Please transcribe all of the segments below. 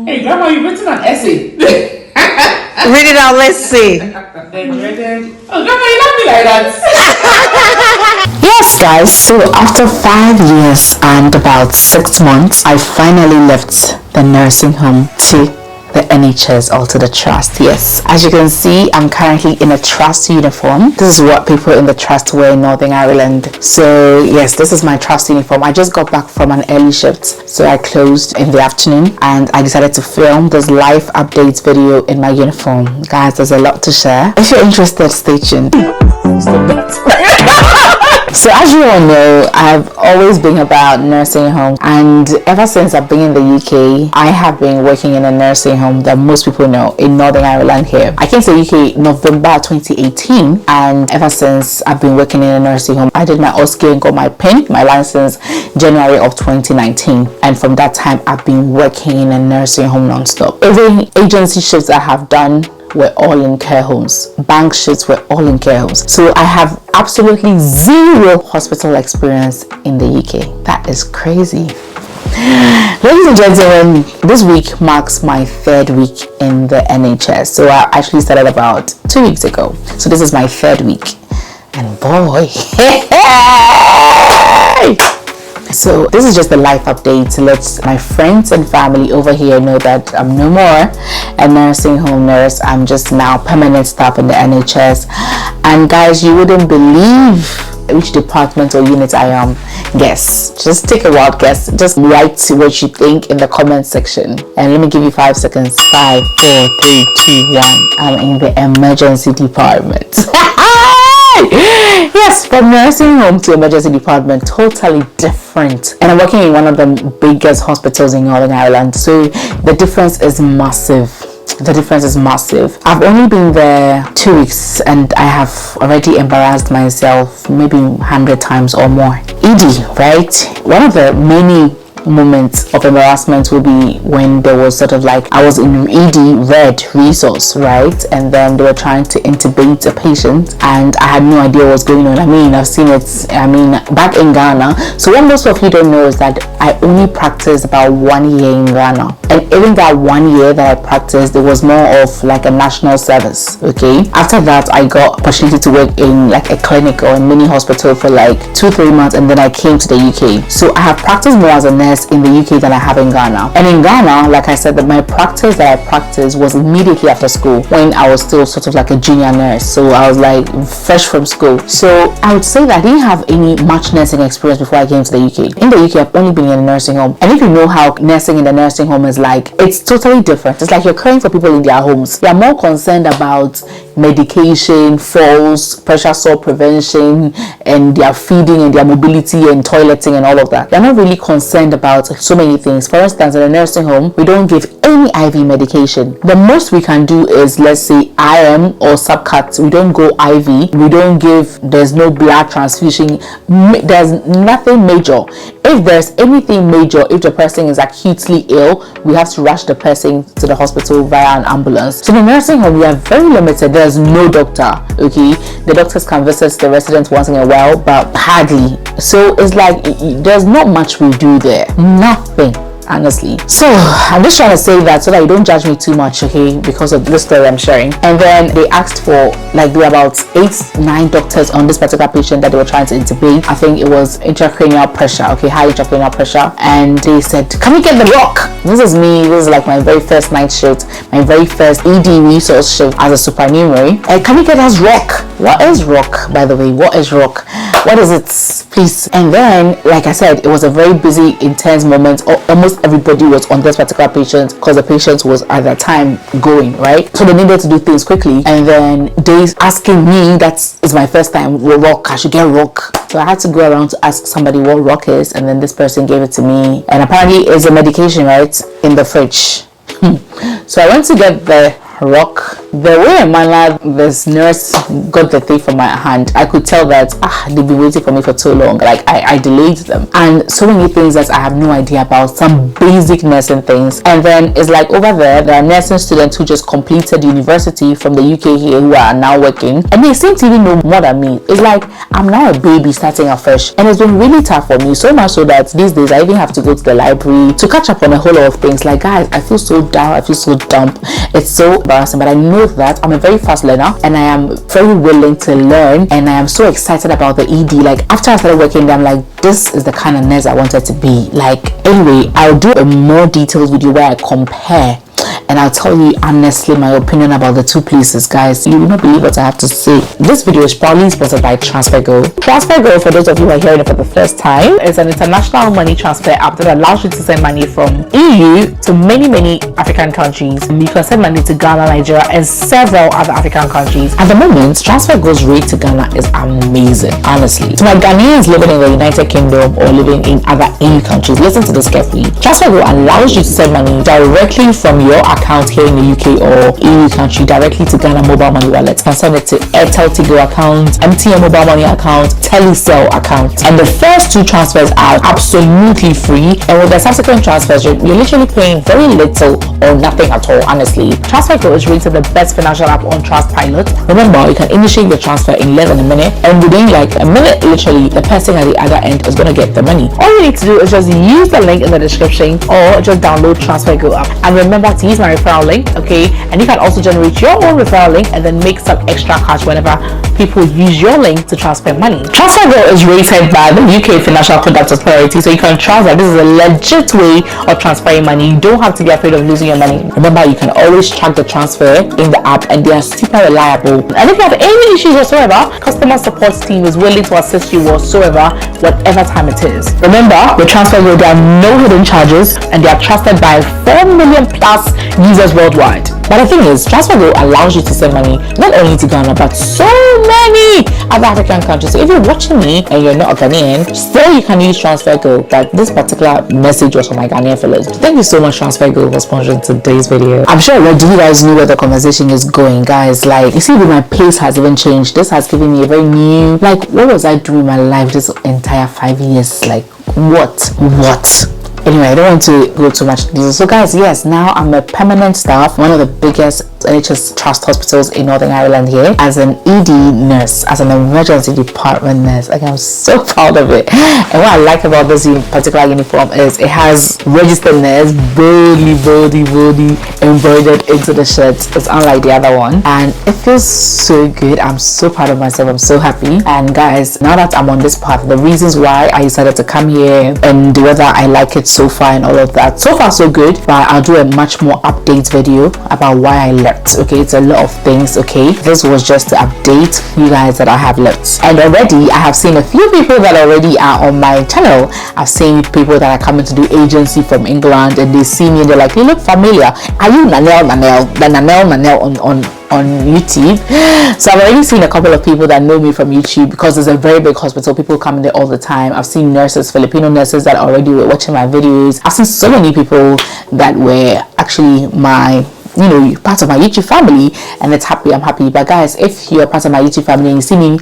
Hey, Grandma, you've written an essay. Read it out, let's see. Oh, Grandma, you love me like that. Yes, guys, so after 5 years and about 6 months, I finally left the nursing home to the NHS or to the trust. Yes, as you can see, I'm currently in a trust uniform. This is what people in the trust wear in Northern Ireland. So yes, this is my trust uniform. I just got back from an early shift, so I closed in the afternoon and I decided to film this live updates video in my uniform. Guys, there's a lot to share. If you're interested, stay tuned. So as you all know, I've always been about nursing homes, and ever since I've been in the UK, I have been working in a nursing home that most people know in Northern Ireland here. I came to the UK November 2018, and ever since I've been working in a nursing home. I did my OSCE and got my PIN, my license, January of 2019, and from that time I've been working in a nursing home non-stop. Every agency shifts I have done were all in care homes. Bank shifts were all in care homes. So I have absolutely zero hospital experience in the UK. That is crazy. Ladies and gentlemen, this week marks my 3rd week in the NHS. So I actually started about 2 weeks ago. So this is my 3rd week. And boy, so this is just a life update to let my friends and family over here know that I'm no more a nursing home nurse. I'm just now permanent staff in the NHS. And guys, you wouldn't believe which department or unit I am. Guess. Just take a wild guess. Just write what you think in the comment section. And let me give you 5 seconds. 5, 4, 3, 2, 1. I'm in the emergency department. Yes, from nursing home to emergency department, totally different. And I'm working in one of the biggest hospitals in Northern Ireland, so the difference is massive. The difference is massive. I've only been there 2 weeks and I have already embarrassed myself maybe 100 times or more. ED, right? One of the many moments of embarrassment will be when there was sort of like, I was in ED red resource, right? And then they were trying to intubate a patient and I had no idea what's going on. I mean, I've seen it, back in Ghana. So what most of you don't know is that I only practiced about 1 year in Ghana. And even that 1 year that I practiced, it was more of like a national service, okay? After that, I got opportunity to work in like a clinic or a mini hospital for like 2-3 months, and then I came to the UK. So I have practiced more as a nurse in the UK than I have in Ghana. And in Ghana, like I said, that my practice that I practiced was immediately after school when I was still sort of like a junior nurse. So I was like fresh from school. So I would say that I didn't have any much nursing experience before I came to the UK. In the UK, I've only been in a nursing home. And if you know how nursing in the nursing home is like, it's totally different. It's like you're caring for people in their homes. You're more concerned about medication, falls, pressure sore prevention, and their feeding and their mobility and toileting and all of that. They're not really concerned about so many things. For instance, in a nursing home, we don't give any IV medication. The most we can do is, let's say, IM or subcut. We don't go IV. We don't give, there's no blood transfusion. There's nothing major. If there's anything major, if the person is acutely ill, we have to rush the person to the hospital via an ambulance. So in the nursing home, we are very limited. There's no doctor, okay? The doctors can visit the residents once in a while, but hardly. So it's like there's not much we do there. Nothing, honestly. So I'm just trying to say that so that you don't judge me too much, okay, because of this story I'm sharing. And then they asked for, like, there were about 8-9 doctors on this particular patient that they were trying to intubate. I think it was intracranial pressure, okay, high intracranial pressure. And they said, can we get the rock? This is me. This is like my very first night shift, my very first ED resource shift as a supernumerary. Can we get us rock? What is rock, by the way? What is rock? What is it, please? And then, like I said, it was a very busy, intense moment. Almost everybody was on this particular patient because the patient was at that time going, right? So they needed to do things quickly. And then they asking me, that is my first time, rock, I should get rock. So I had to go around to ask somebody what rock is, and then this person gave it to me. And apparently it's a medication, right, in the fridge. So I went to get the rock. The way and manner this nurse got the thing from my hand, I could tell that they've been waiting for me for too long. Like I delayed them, and so many things that I have no idea about, some basic nursing things. And then it's like over there are nursing students who just completed university from the UK here who are now working, and they seem to even know more than me. It's like I'm now a baby starting afresh, and it's been really tough for me, so much so that these days I even have to go to the library to catch up on a whole lot of things. Like, guys, I feel so down, I feel so dumb, it's so embarrassing, but I know that I'm a very fast learner and I am very willing to learn, and I am so excited about the ED. Like, after I started working there, I'm like, this is the kind of nurse I wanted to be. Like, anyway, I'll do a more detailed video where I compare, and I'll tell you honestly my opinion about the two places. Guys, you will not believe what I have to say. This video is proudly sponsored by TransferGo. TransferGo, for those of you who are hearing it for the first time, is an international money transfer app that allows you to send money from EU to many African countries. You can send money to Ghana, Nigeria, and several other African countries. At the moment, TransferGo's rate to Ghana is amazing, honestly. To my Ghanaians living in the United Kingdom or living in other EU countries, listen to this carefully. TransferGo allows you to send money directly from your account here in the UK or EU country directly to Ghana mobile money wallet. You can send it to Airtel Tigo account, MTN mobile money account, Telecel account, and the first two transfers are absolutely free, and with the subsequent transfers you're literally paying very little or nothing at all. Honestly, TransferGo is rated the best financial app on Trustpilot. Remember, you can initiate the transfer in less than a minute, and within like a minute literally the person at the other end is going to get the money. All you need to do is just use the link in the description or just download TransferGo app, and remember to use my referral link, okay? And you can also generate your own referral link and then make some extra cash whenever people use your link to transfer money. TransferGo is rated by the UK Financial Conduct Authority, so you can trust that this is a legit way of transferring money. You don't have to be afraid of losing your money. Remember, you can always track the transfer in the app, and they are super reliable. And if you have any issues whatsoever, customer support team is willing to assist you whatsoever, whatever time it is. Remember, with TransferGo, there are no hidden charges, and they are trusted by 4 million plus users worldwide. But the thing is, TransferGo allows you to send money not only to Ghana but so many other African countries. So if you're watching me and you're not a Ghanaian, still you can use TransferGo. But this particular message was for my Ghanaian fellows. Thank you so much, TransferGo, for sponsoring today's video. I'm sure already you guys know where the conversation is going, guys. Like, you see, my place has even changed. This has given me a very new, like, what was I doing in my life this entire 5 years? Like, what? Anyway, I don't want to go too much detail. So guys, yes, now I'm a permanent staff, one of the biggest NHS trust hospitals in Northern Ireland here, as an ED nurse, as an emergency department nurse. Like, I'm so proud of it. And what I like about this particular uniform is it has registered nurse boldly embroidered into the shirt. It's unlike the other one, and it feels so good. I'm so proud of myself. I'm so happy. And guys, now that I'm on this path, the reasons why I decided to come here and whether I like it so far and all of that, so far so good. But I'll do a much more update video about why I left. Okay, it's a lot of things. Okay, this was just to update you guys that I have left, and already I have seen a few people that already are on my channel. I've seen people that are coming to do agency from England, and they see me and they're like, you look familiar. Are you Nanel on YouTube? So I've already seen a couple of people that know me from YouTube, because it's a very big hospital. People come in there all the time. I've seen nurses, Filipino nurses that already were watching my videos. I've seen so many people that were actually my, part of my YouTube family, and I'm happy. But guys, if you're part of my YouTube family and you see me,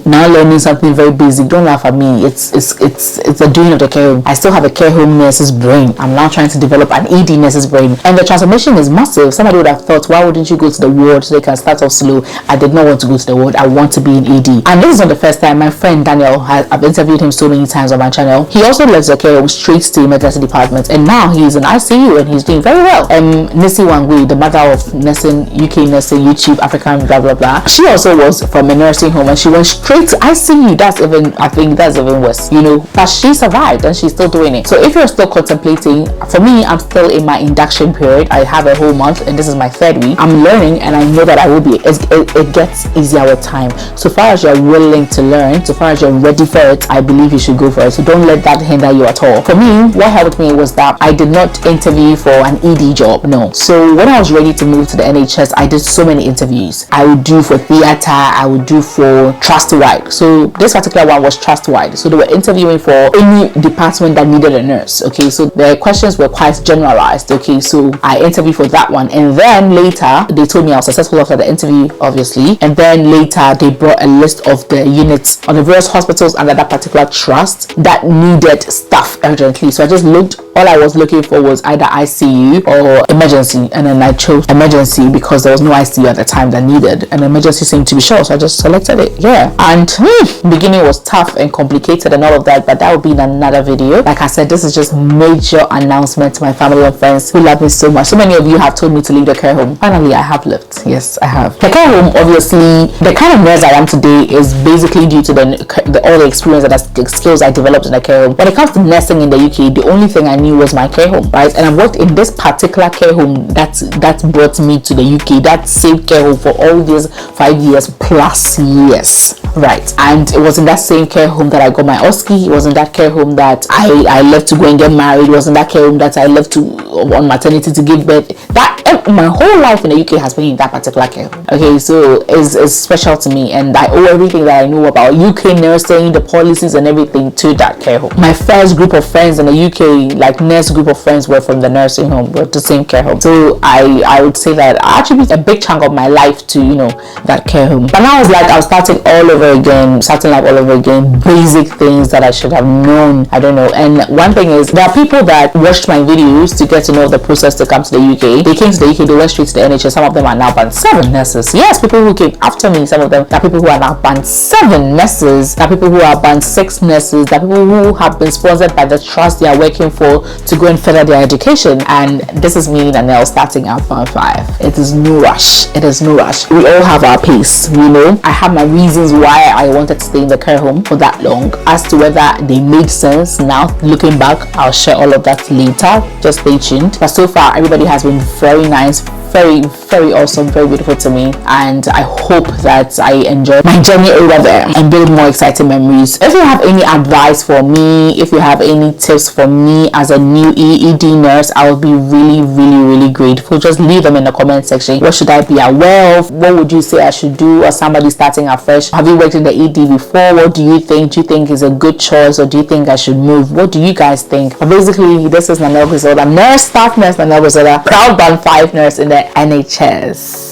now learning something very basic, don't laugh at me. It's the doing of the care home. I still have a care home nurse's brain. I'm now trying to develop an ED nurse's brain, and the transformation is massive. Somebody would have thought, why wouldn't you go to the ward so they can start off slow? I did not want to go to the ward. I want to be in ED. And this is not the first time. My friend Daniel, I've interviewed him so many times on my channel. He also left the care home straight to the emergency department, and now he's in ICU and he's doing very well. Nisi Wangui, the mother of nursing, UK nursing, YouTube, African, blah blah blah, she also was from a nursing home and she went straight to ICU. I think that's even worse, but she survived and she's still doing it. So if you're still contemplating, for me, I'm still in my induction period. I have a whole month and this is my 3rd week. I'm learning, and I know that I will be. It gets easier with time. So far as you're willing to learn, so far as you're ready for it, I believe you should go for it. So don't let that hinder you at all. For me, what helped me was that I did not interview for an ED job. No. So when I was was ready to move to the NHS, I did so many interviews. I would do for theatre, I would do for trust-wide. So this particular one was trust-wide. So they were interviewing for any department that needed a nurse. Okay, so the questions were quite generalized. Okay, so I interviewed for that one, and then later they told me I was successful after the interview, obviously, and then later they brought a list of the units on the various hospitals under that particular trust that needed staff urgently. So I just looked. All I was looking for was either ICU or emergency, and then I chose emergency because there was no ICU at the time that needed, and emergency seemed to be short, so I just selected it. Yeah, and beginning was tough and complicated and all of that, but that will be in another video. Like I said, this is just major announcement to my family and friends who love me so much. So many of you have told me to leave the care home. Finally, I have left. Yes, I have. The care home, obviously, the kind of nurse I am today is basically due to all the experience and the skills I developed in the care home. When it comes to nursing in the UK, the only thing I knew was my care home, right? And I worked in this particular care home that brought me to the UK, that same care home for all these 5 years plus years, right? And it was in that same care home that I got my OSCE. It was in that care home that I left to go and get married. It was in that care home that I left to on maternity to give birth. That my whole life in the UK has been in that particular care home. Okay, so it's special to me, and I owe everything that I know about UK nursing, the policies and everything to that care home. My first group of friends in the UK, like nurse group of friends, were from the nursing home, were the same care home. So I would say that I attribute a big chunk of my life to, you know, that care home. But now it's like I was starting all over again, starting life all over again, basic things that I should have known. I don't know. And one thing is, there are people that watched my videos to get to know the process to come to the UK. They came to the UK, they went straight to the NHS. Some of them are now band 7 nurses. Yes, people who came after me, some of them are people who are now band 7 nurses. There are people who are band 6 nurses. There are people who have been sponsored by the trust they are working for to go and further their education. And this is me, Nanelle, starting at band 5. It is no rush. It is no rush. We all have our pace, you know. I have my reasons why I wanted to stay in the care home for that long. As to whether they made sense now, looking back, I'll share all of that later. Just stay tuned. But so far, everybody has been very nice, very, very awesome, very beautiful to me, and I hope that I enjoy my journey over there and build more exciting memories. If you have any advice for me, if you have any tips for me as a new ED nurse, I would be really, really, really grateful. Just leave them in the comment section. What should I be aware of? What would you say I should do? Or somebody starting afresh, have you worked in the ED before? What do you think? Do you think is a good choice, or do you think I should move? What do you guys think? But basically, this is Nanelle Griselda, nurse, staff nurse Nanelle Griselda, proud band 5 nurse in the NHS.